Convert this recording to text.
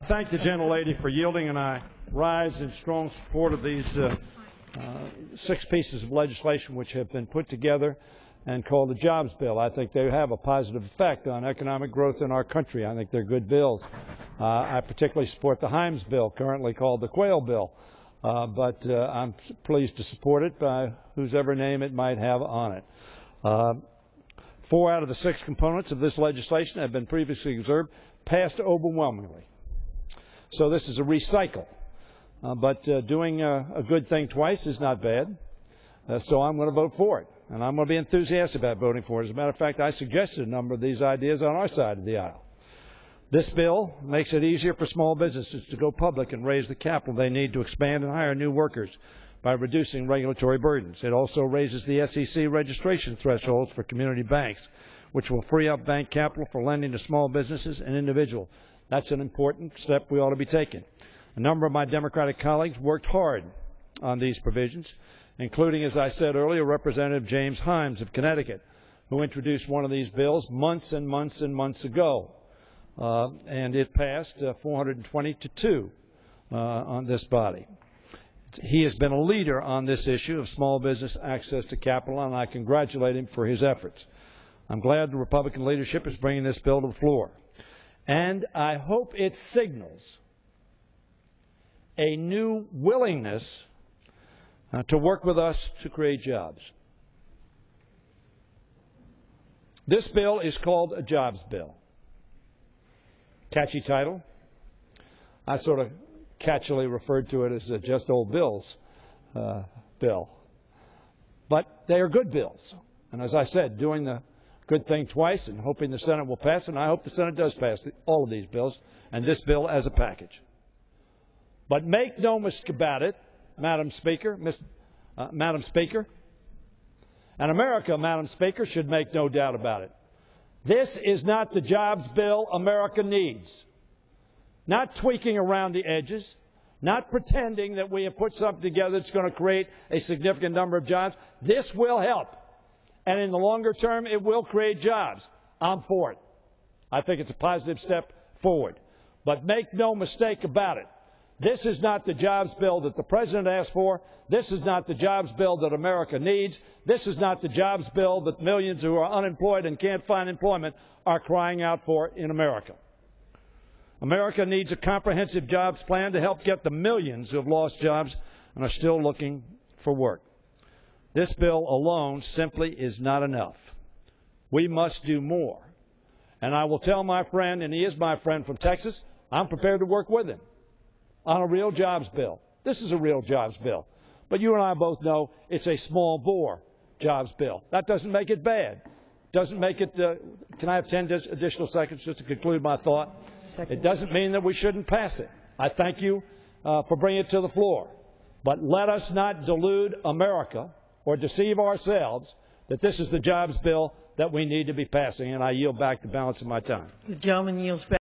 thank the gentlelady for yielding, and I rise in strong support of these 6 pieces of legislation which have been put together and called the Jobs Bill. I think they have a positive effect on economic growth in our country. I think they're good bills. I particularly support the Himes bill, currently called the Quayle bill, but I'm pleased to support it by whosever name it might have on it. 4 out of the 6 components of this legislation have been previously observed, passed overwhelmingly. So this is a recycle. But doing a good thing twice is not bad. So I'm going to vote for it. And I'm going to be enthusiastic about voting for it. As a matter of fact, I suggested a number of these ideas on our side of the aisle. This bill makes it easier for small businesses to go public and raise the capital they need to expand and hire new workers by reducing regulatory burdens. It also raises the SEC registration thresholds for community banks, which will free up bank capital for lending to small businesses and individuals. That's an important step we ought to be taking. A number of my Democratic colleagues worked hard on these provisions, including, as I said earlier, Representative James Himes of Connecticut, who introduced one of these bills months and months and months ago. And it passed 420 to 2 on this body. He has been a leader on this issue of small business access to capital, and I congratulate him for his efforts. I'm glad the Republican leadership is bringing this bill to the floor. And I hope it signals a new willingness to work with us to create jobs. This bill is called a jobs bill. Catchy title. I sort of catchily referred to it as a just old Bill's bill. But they are good bills. And as I said, doing the good thing twice and hoping the Senate will pass, and I hope the Senate does pass all of these bills, and this bill as a package. But make no mistake about it, Madam Speaker, Madam Speaker, and America, Madam Speaker, should make no doubt about it. This is not the jobs bill America needs. Not tweaking around the edges, not pretending that we have put something together that's going to create a significant number of jobs. This will help. And in the longer term, it will create jobs. I'm for it. I think it's a positive step forward. But make no mistake about it. This is not the jobs bill that the President asked for. This is not the jobs bill that America needs. This is not the jobs bill that millions who are unemployed and can't find employment are crying out for in America. America needs a comprehensive jobs plan to help get the millions who have lost jobs and are still looking for work. This bill alone simply is not enough. We must do more. And I will tell my friend, and he is my friend from Texas, I'm prepared to work with him on a real jobs bill. This is a real jobs bill. But you and I both know it's a small bore jobs bill. That doesn't make it bad. Doesn't make it, can I have 10 additional seconds just to conclude my thought? It doesn't mean that we shouldn't pass it. I thank you for bringing it to the floor. But let us not delude America or deceive ourselves that this is the jobs bill that we need to be passing. And I yield back the balance of my time. The gentleman yields back.